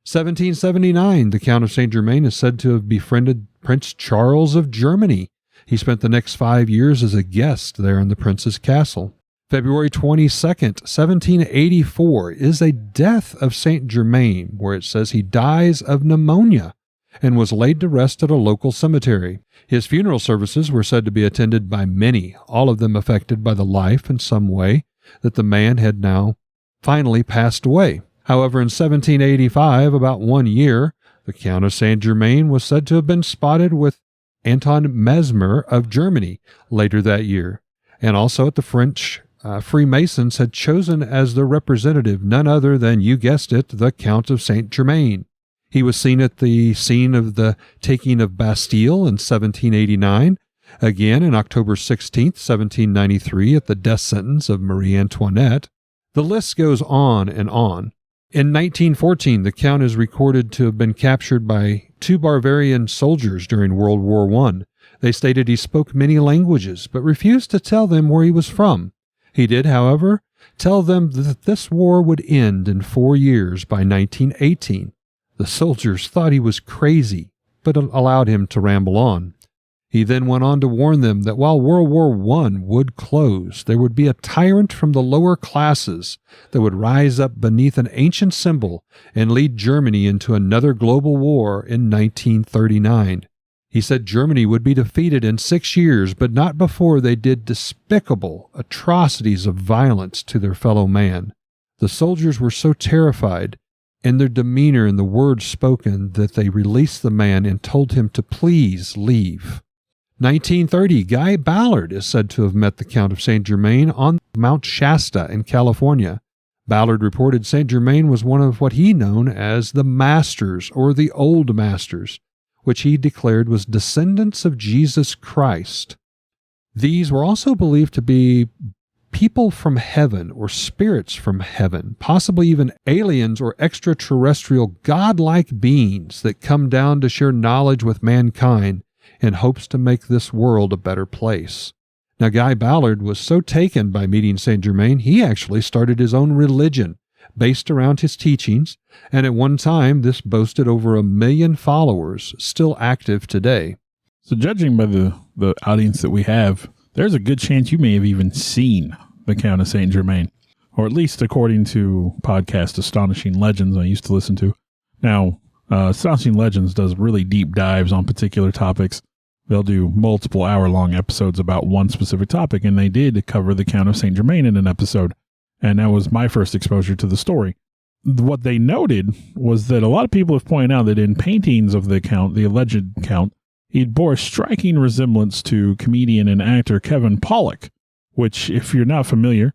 1779, the Count of Saint Germain is said to have befriended Prince Charles of Germany, He spent the next 5 years as a guest there in the prince's castle. February 22nd, 1784 is a death of Saint Germain, where it says he dies of pneumonia and was laid to rest at a local cemetery. His funeral services were said to be attended by many, all of them affected by the life in some way that the man had now finally passed away. However, in 1785, about 1 year, the Count of Saint Germain was said to have been spotted with Anton Mesmer of Germany later that year, and also at the French Freemasons had chosen as their representative none other than, you guessed it, the Count of Saint Germain. He was seen at the scene of the taking of Bastille in 1789, again in October 16th, 1793, at the death sentence of Marie Antoinette. The list goes on and on. In 1914, the Count is recorded to have been captured by 2 Bavarian soldiers during World War I. They stated he spoke many languages, but refused to tell them where he was from. He did, however, tell them that this war would end in 4 years by 1918. The soldiers thought he was crazy, but allowed him to ramble on. He then went on to warn them that while World War I would close, there would be a tyrant from the lower classes that would rise up beneath an ancient symbol and lead Germany into another global war in 1939. He said Germany would be defeated in 6 years, but not before they did despicable atrocities of violence to their fellow man. The soldiers were so terrified in their demeanor and the words spoken that they released the man and told him to please leave. 1930, Guy Ballard is said to have met the Count of Saint Germain on Mount Shasta in California. Ballard reported Saint Germain was one of what he known as the Masters or the Old Masters, which he declared was descendants of Jesus Christ. These were also believed to be people from heaven or spirits from heaven, possibly even aliens or extraterrestrial godlike beings that come down to share knowledge with mankind in hopes to make this world a better place. Now, Guy Ballard was so taken by meeting Saint Germain, he actually started his own religion based around his teachings, and at one time this boasted over 1 million followers, still active today. So judging by the audience that we have, there's a good chance you may have even seen the Count of Saint Germain, or at least according to podcast Astonishing Legends I used to listen to. Now, Astonishing Legends does really deep dives on particular topics. They'll do multiple hour-long episodes about one specific topic, and they did cover the Count of Saint Germain in an episode. And that was my first exposure to the story. What they noted was that a lot of people have pointed out that in paintings of the Count, the alleged Count, he bore a striking resemblance to comedian and actor Kevin Pollak, which, if you're not familiar,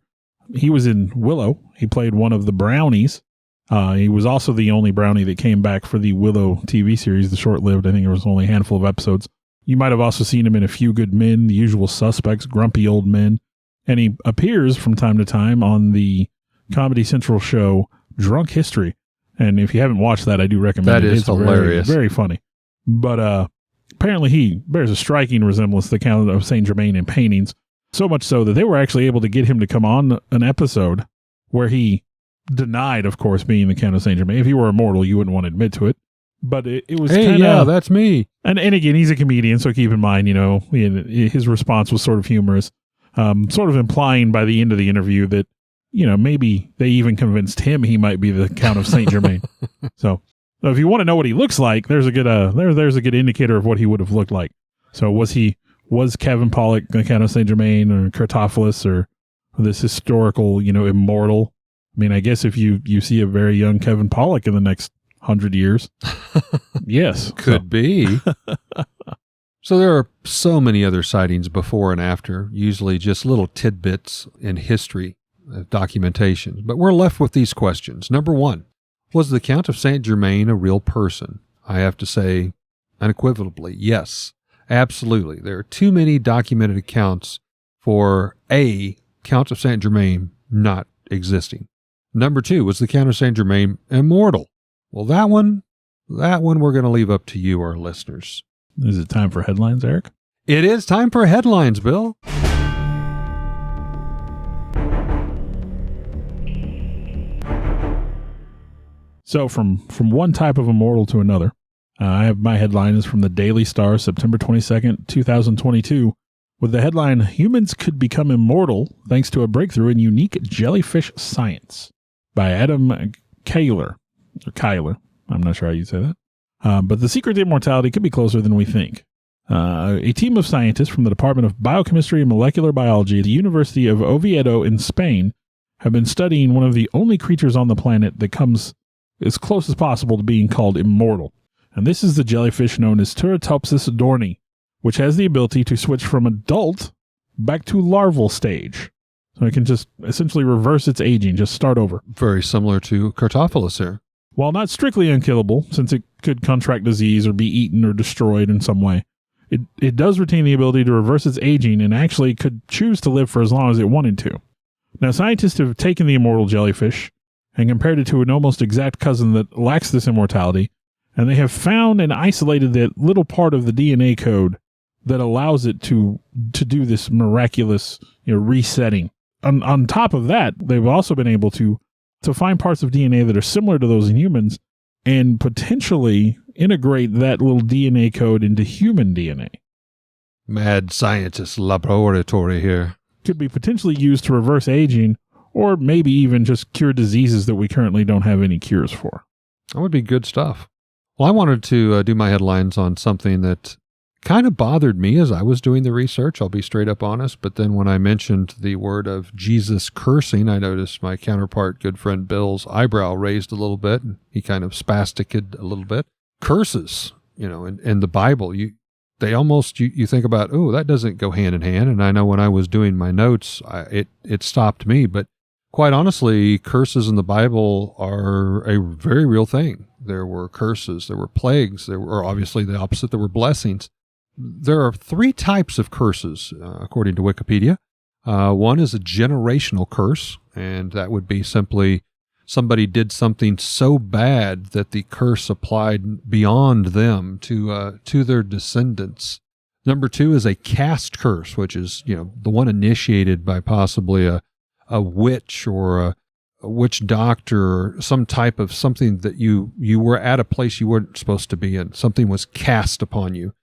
he was in Willow. He played one of the brownies. He was also the only brownie that came back for the Willow TV series, the short-lived. I think there was only a handful of episodes. You might have also seen him in A Few Good Men, The Usual Suspects, Grumpy Old Men. And he appears from time to time on the Comedy Central show Drunk History. And if you haven't watched that, I do recommend it. That is hilarious. Very, very funny. But apparently he bears a striking resemblance to the Count of Saint Germain in paintings, so much so that they were actually able to get him to come on an episode where he denied, of course, being the Count of Saint Germain. If he were immortal, you wouldn't want to admit to it. But it was hey, kinda, yeah, that's me. And again, he's a comedian, so keep in mind, his response was sort of humorous. Sort of implying by the end of the interview that, maybe they even convinced him he might be the Count of Saint Germain. So if you want to know what he looks like, there's a good there's a good indicator of what he would have looked like. So was Kevin Pollak the Count of Saint Germain, or Cartophilus, or this historical, immortal? I mean, I guess if you see a very young Kevin Pollak in the next 100 years, yes, could be. So there are so many other sightings before and after, usually just little tidbits in history, documentation. But we're left with these questions. Number 1, was the Count of Saint Germain a real person? I have to say unequivocally, yes, absolutely. There are too many documented accounts for a Count of Saint Germain not existing. Number 2, was the Count of Saint Germain immortal? Well, that one we're going to leave up to you, our listeners. Is it time for headlines, Eric? It is time for headlines, Bill. So from one type of immortal to another, I have my headline is from the Daily Star, September 22nd, 2022, with the headline, Humans Could Become Immortal Thanks to a Breakthrough in Unique Jellyfish Science, by Adam Kyler. I'm not sure how you say that. But the secret to immortality could be closer than we think. A team of scientists from the Department of Biochemistry and Molecular Biology at the University of Oviedo in Spain have been studying one of the only creatures on the planet that comes as close as possible to being called immortal. And this is the jellyfish known as Turritopsis dohrnii, which has the ability to switch from adult back to larval stage. So it can just essentially reverse its aging, just start over. Very similar to Cartophilus here. While not strictly unkillable, since it could contract disease or be eaten or destroyed in some way, it does retain the ability to reverse its aging and actually could choose to live for as long as it wanted to. Now, scientists have taken the immortal jellyfish and compared it to an almost exact cousin that lacks this immortality, and they have found and isolated that little part of the DNA code that allows it to do this miraculous resetting. On top of that, they've also been able to find parts of DNA that are similar to those in humans and potentially integrate that little DNA code into human DNA. Mad scientist laboratory here. Could be potentially used to reverse aging or maybe even just cure diseases that we currently don't have any cures for. That would be good stuff. Well, I wanted to do my headlines on something that kind of bothered me as I was doing the research. I'll be straight up honest. But then when I mentioned the word of Jesus cursing, I noticed my counterpart, good friend Bill's eyebrow raised a little bit, and he kind of spasticed a little bit. Curses, in the Bible, you think about, oh, that doesn't go hand in hand. And I know when I was doing my notes, it stopped me. But quite honestly, curses in the Bible are a very real thing. There were curses, there were plagues, there were obviously the opposite, there were blessings. There are 3 types of curses, according to Wikipedia. One is a generational curse, and that would be simply somebody did something so bad that the curse applied beyond them to their descendants. Number 2 is a caste curse, which is, the one initiated by possibly a witch or a witch doctor or some type of something that you were at a place you weren't supposed to be in. Something was cast upon you.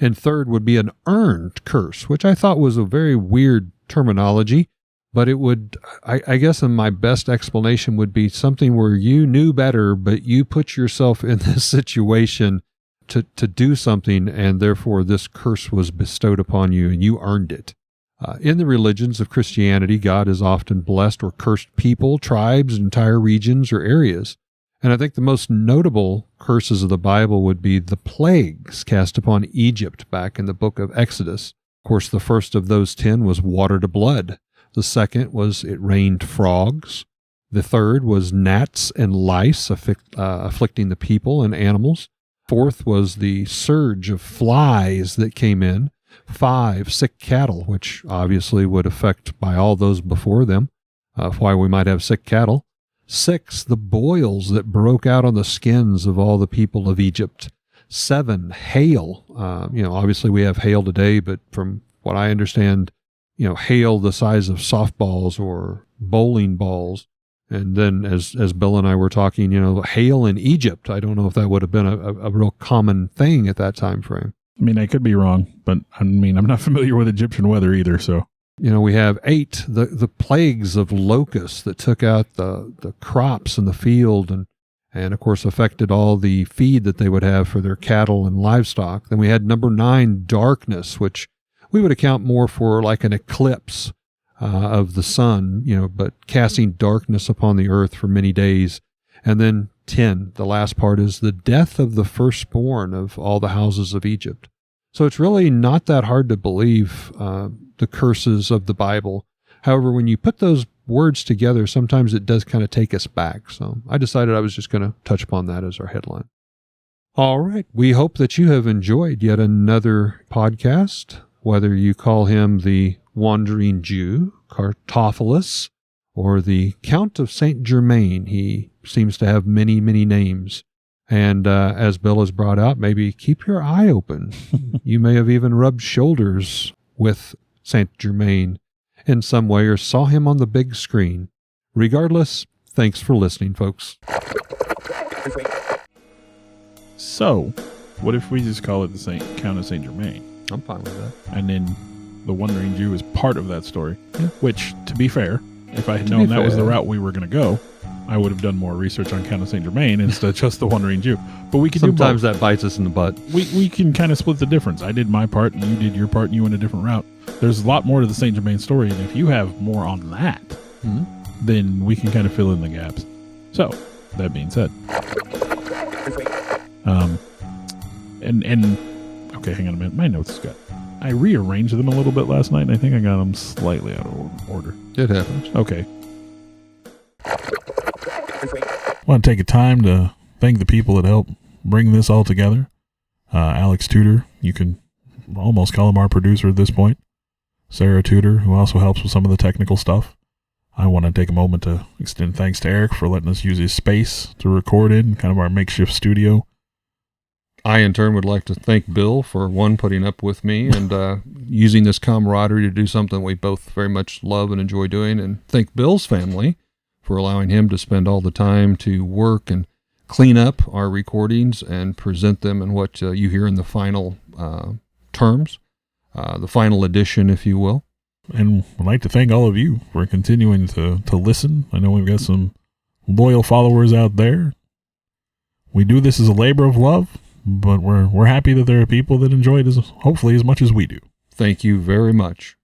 And third would be an earned curse, which I thought was a very weird terminology, but it would, I guess in my best explanation would be something where you knew better, but you put yourself in this situation to do something, and therefore this curse was bestowed upon you and you earned it. In the religions of Christianity, God has often blessed or cursed people, tribes, entire regions, or areas. And I think the most notable curses of the Bible would be the plagues cast upon Egypt back in the book of Exodus. Of course, the first of those 10 was water to blood. The second was it rained frogs. The third was gnats and lice afflicting the people and animals. Fourth was the surge of flies that came in. 5, sick cattle, which obviously would affect by all those before them, why we might have sick cattle. 6, the boils that broke out on the skins of all the people of Egypt. 7, hail. Obviously we have hail today, but from what I understand, hail the size of softballs or bowling balls. And then as Bill and I were talking, hail in Egypt. I don't know if that would have been a real common thing at that time frame. I mean, I could be wrong, but I'm not familiar with Egyptian weather either, so. We have 8, the plagues of locusts that took out the crops in the field and of course affected all the feed that they would have for their cattle and livestock. Then we had number 9, darkness, which we would account more for like an eclipse of the sun, but casting darkness upon the earth for many days. And then 10, the last part, is the death of the firstborn of all the houses of Egypt. So it's really not that hard to believe the curses of the Bible. However, when you put those words together, sometimes it does kind of take us back. So I decided I was just going to touch upon that as our headline. All right. We hope that you have enjoyed yet another podcast, whether you call him the Wandering Jew, Cartophilus, or the Count of Saint Germain. He seems to have many, many names. And as Bill has brought out, maybe keep your eye open. You may have even rubbed shoulders with Saint Germain in some way or saw him on the big screen. Regardless, thanks for listening, folks. So, What if we just call it the Count of Saint Germain? I'm fine with that. And then the Wandering Jew is part of that story. Yeah. Which, to be fair, if I had known that was the route we were going to go, I would have done more research on Count of Saint Germain instead of just the Wandering Jew. But we can Sometimes do both. that bites us in the butt. We can kind of split the difference. I did my part, and you did your part, and you went a different route. There's a lot more to the Saint Germain story, and if you have more on that, then we can kind of fill in the gaps. So, that being said, okay, hang on a minute. My notes got. I rearranged them a little bit last night, and I think I got them slightly out of order. It happens. Okay. I want to take a time to thank the people that helped bring this all together. Alex Tudor, you can almost call him our producer at this point. Sarah Tudor, who also helps with some of the technical stuff. I want to take a moment to extend thanks to Eric for letting us use his space to record in, kind of our makeshift studio. I, in turn, would like to thank Bill for, one, putting up with me and using this camaraderie to do something we both very much love and enjoy doing, and thank Bill's family for allowing him to spend all the time to work and clean up our recordings and present them in what you hear in the final terms, the final edition, if you will. And I'd like to thank all of you for continuing to listen. I know we've got some loyal followers out there. We do this as a labor of love, but we're happy that there are people that enjoy it hopefully as much as we do. Thank you very much.